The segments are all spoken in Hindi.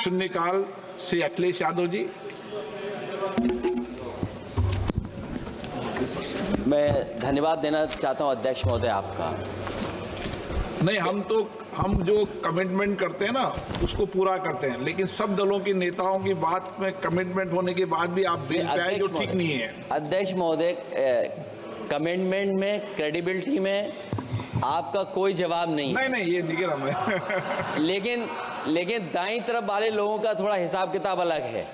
शून्यकाल से अखिलेश यादव जी। मैं धन्यवाद देना चाहता हूं अध्यक्ष महोदय आपका। नहीं, हम जो कमिटमेंट करते हैं ना उसको पूरा करते हैं, लेकिन सब दलों के नेताओं की बात में कमिटमेंट होने के बाद भी आप बेंच पे आए जो ठीक नहीं है। अध्यक्ष महोदय, कमिटमेंट में, क्रेडिबिलिटी में आपका कोई जवाब नहीं। नहीं, ये नहीं कह रहा मैं। लेकिन दाईं तरफ वाले लोगों का थोड़ा हिसाब किताब अलग है।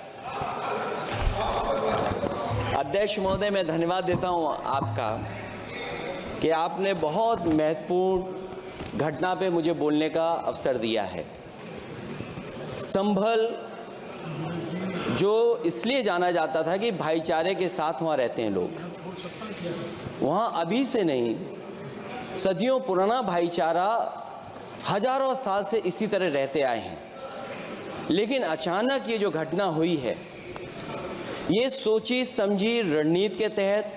अध्यक्ष महोदय, मैं धन्यवाद देता हूं आपका कि आपने बहुत महत्वपूर्ण घटना पे मुझे बोलने का अवसर दिया है। संभल जो इसलिए जाना जाता था कि भाईचारे के साथ वहाँ रहते हैं लोग, वहाँ अभी से नहीं, सदियों पुराना भाईचारा हजारों साल से इसी तरह रहते आए हैं। लेकिन अचानक ये जो घटना हुई है, ये सोची समझी रणनीति के तहत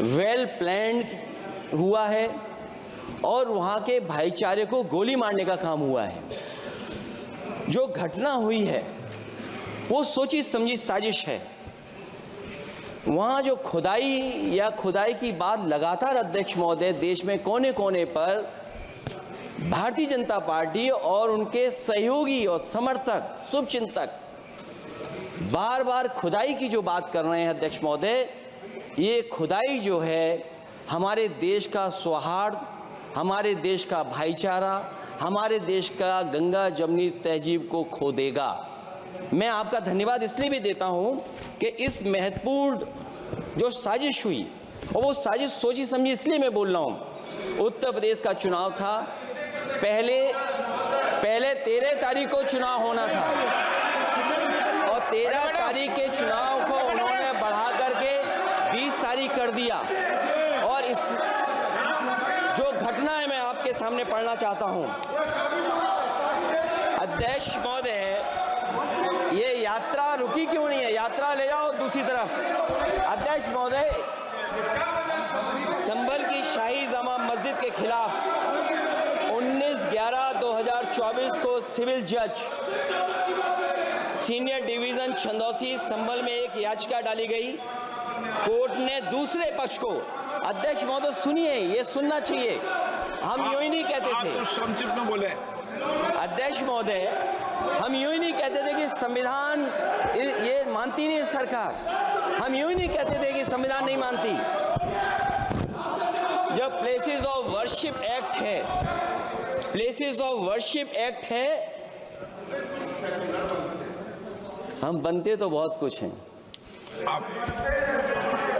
वेल प्लान्ड हुआ है और वहाँ के भाईचारे को गोली मारने का काम हुआ है। जो घटना हुई है वो सोची समझी साजिश है। वहाँ जो खुदाई की बात लगातार अध्यक्ष महोदय देश में कोने कोने पर भारतीय जनता पार्टी और उनके सहयोगी और समर्थक, शुभचिंतक बार बार खुदाई की जो बात कर रहे हैं अध्यक्ष महोदय, ये खुदाई जो है हमारे देश का सौहार्द, हमारे देश का भाईचारा, हमारे देश का गंगा जमनी तहजीब को खो देगा। मैं आपका धन्यवाद इसलिए भी देता हूं कि इस महत्वपूर्ण जो साजिश हुई, और वो साजिश सोची समझी इसलिए मैं बोल रहा हूं। उत्तर प्रदेश का चुनाव था, पहले 13 तारीख को चुनाव होना था और 13 तारीख के चुनाव को उन्होंने बढ़ा करके 20 तारीख कर दिया। और इस जो घटना है मैं आपके सामने पढ़ना चाहता हूं। अध्यक्ष महोदय, ये यात्रा रुकी क्यों नहीं है? यात्रा ले जाओ दूसरी तरफ। अध्यक्ष महोदय, संभल की शाही जामा मस्जिद के खिलाफ 19/11/2024 को सिविल जज सीनियर डिवीजन छंदौसी संभल में एक याचिका डाली गई। कोर्ट ने दूसरे पक्ष को, अध्यक्ष महोदय सुनिए, ये सुनना चाहिए, हम यूं ही नहीं कहते थे। आप तो संक्षिप्त में बोले। अध्यक्ष महोदय, हम यूं ही नहीं कहते थे कि संविधान ये मानती नहीं सरकार। हम यूं ही नहीं कहते थे कि संविधान नहीं मानती। जब प्लेसेस ऑफ वर्शिप एक्ट है, प्लेसेस ऑफ वर्शिप एक्ट है, हम बनते तो बहुत कुछ हैं।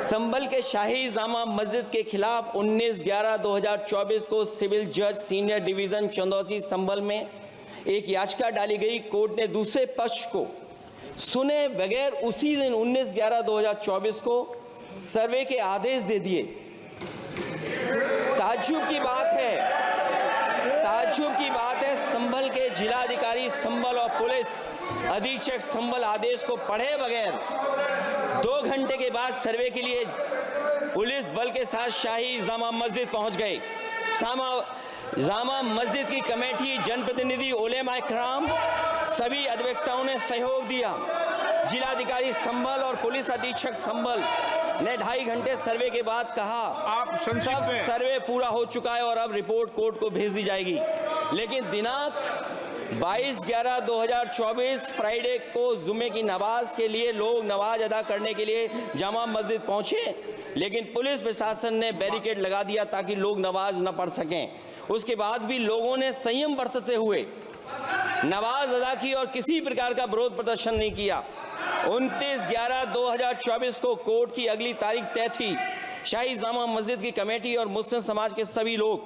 संभल के शाही जामा मस्जिद के खिलाफ 19/11/2024 को सिविल जज सीनियर डिवीजन चंदौसी संभल में एक याचिका डाली गई। कोर्ट ने दूसरे पक्ष को सुने बगैर उसी दिन 19/11/2024 को सर्वे के आदेश दे दिए। ताज्जुब की बात है, संभल के जिलाधिकारी संभल और पुलिस अधीक्षक संभल आदेश को पढ़े बगैर 2 घंटे के बाद सर्वे के लिए पुलिस बल के साथ शाही जामा मस्जिद पहुंच गए। जामा मस्जिद की कमेटी, जनप्रतिनिधि, उलेमा इकराम, सभी अधिवक्ताओं ने सहयोग दिया। जिलाधिकारी संभल और पुलिस अधीक्षक संभल ने 2.5 घंटे सर्वे के बाद कहा सब सर्वे पूरा हो चुका है और अब रिपोर्ट कोर्ट को भेज दी जाएगी। लेकिन दिनांक 22/11/2024 फ्राइडे को जुमे की नमाज के लिए लोग नमाज अदा करने के लिए जामा मस्जिद पहुंचे, लेकिन पुलिस प्रशासन ने बैरिकेड लगा दिया ताकि लोग नमाज न पढ़ सकें। उसके बाद भी लोगों ने संयम बरतते हुए नमाज अदा की और किसी प्रकार का विरोध प्रदर्शन नहीं किया। 29/11/2024 को कोर्ट की अगली तारीख तय थी। शाही जामा मस्जिद की कमेटी और मुस्लिम समाज के सभी लोग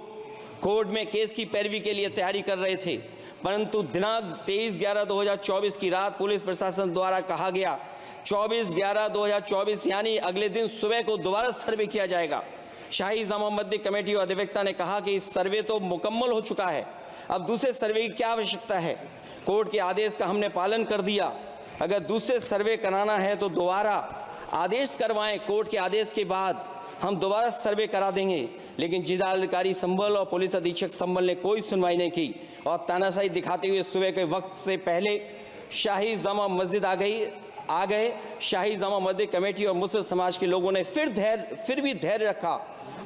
कोर्ट में केस की पैरवी के लिए तैयारी कर रहे थे, परंतु दिनांक 23/11/2024 की रात पुलिस प्रशासन द्वारा कहा गया 24/11/2024 यानी अगले दिन सुबह को दोबारा सर्वे किया जाएगा। शाही जामा मस्जिद कमेटी और अधिवक्ता ने कहा कि इस सर्वे तो मुकम्मल हो चुका है, अब दूसरे सर्वे की क्या आवश्यकता है। कोर्ट के आदेश का हमने पालन कर दिया। अगर दूसरे सर्वे कराना है तो दोबारा आदेश करवाएं, कोर्ट के आदेश के बाद हम दोबारा सर्वे करा देंगे। लेकिन जिलाधिकारी संभल और पुलिस अधीक्षक संभल ने कोई सुनवाई नहीं की और तानाशाही दिखाते हुए सुबह के वक्त से पहले शाही जामा मस्जिद आ गए। शाही जामा मस्जिद कमेटी और मुस्लिम समाज के लोगों ने फिर भी धैर्य रखा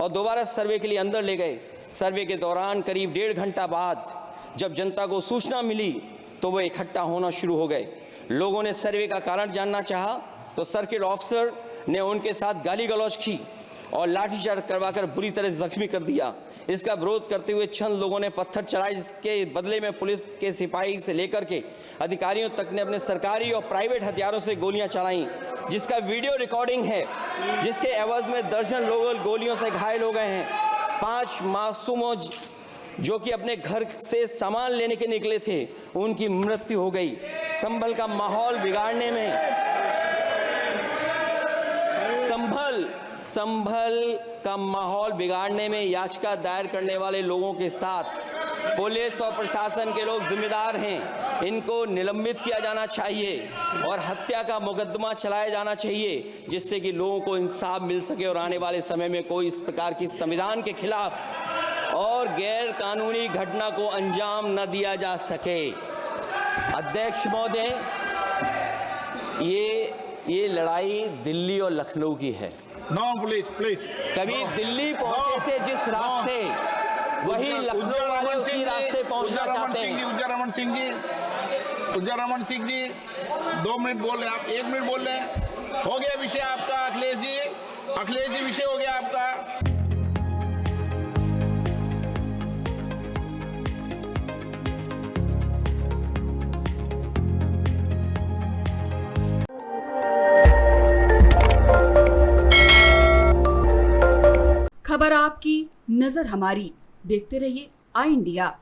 और दोबारा सर्वे के लिए अंदर ले गए। सर्वे के दौरान करीब 1.5 घंटा बाद जब जनता को सूचना मिली तो वो इकट्ठा होना शुरू हो गए। लोगों ने सर्वे का कारण जानना चाहा तो सर्किल ऑफिसर ने उनके साथ गाली गलौज की और लाठीचार्ज करवाकर बुरी तरह जख्मी कर दिया। इसका विरोध करते हुए चंद लोगों ने पत्थर चलाए, जिसके बदले में पुलिस के सिपाही से लेकर के अधिकारियों तक ने अपने सरकारी और प्राइवेट हथियारों से गोलियां चलाईं, जिसका वीडियो रिकॉर्डिंग है, जिसके एवज में दर्जन लोग गोलियों से घायल हो गए हैं। 5 मासूमों जो कि अपने घर से सामान लेने के निकले थे, उनकी मृत्यु हो गई। संभल का माहौल बिगाड़ने में संभल का माहौल बिगाड़ने में याचिका दायर करने वाले लोगों के साथ पुलिस और प्रशासन के लोग जिम्मेदार हैं। इनको निलंबित किया जाना चाहिए और हत्या का मुकदमा चलाया जाना चाहिए, जिससे कि लोगों को इंसाफ मिल सके और आने वाले समय में कोई इस प्रकार की संविधान के खिलाफ और गैर कानूनी घटना को अंजाम न दिया जा सके। अध्यक्ष महोदय, ये लड़ाई दिल्ली और लखनऊ की है। No, please. कभी दिल्ली पहुंचे थे जिस रास्ते, वही लखनऊ वाले उसी रास्ते पहुंचना चाहते हैं। उज्जर रमन सिंह जी 2 मिनट बोल रहे, आप 1 मिनट बोल रहे हैं। हो गया विषय आपका अखिलेश जी विषय हो गया आपका। खबर आपकी, नजर हमारी। देखते रहिए आई इंडिया।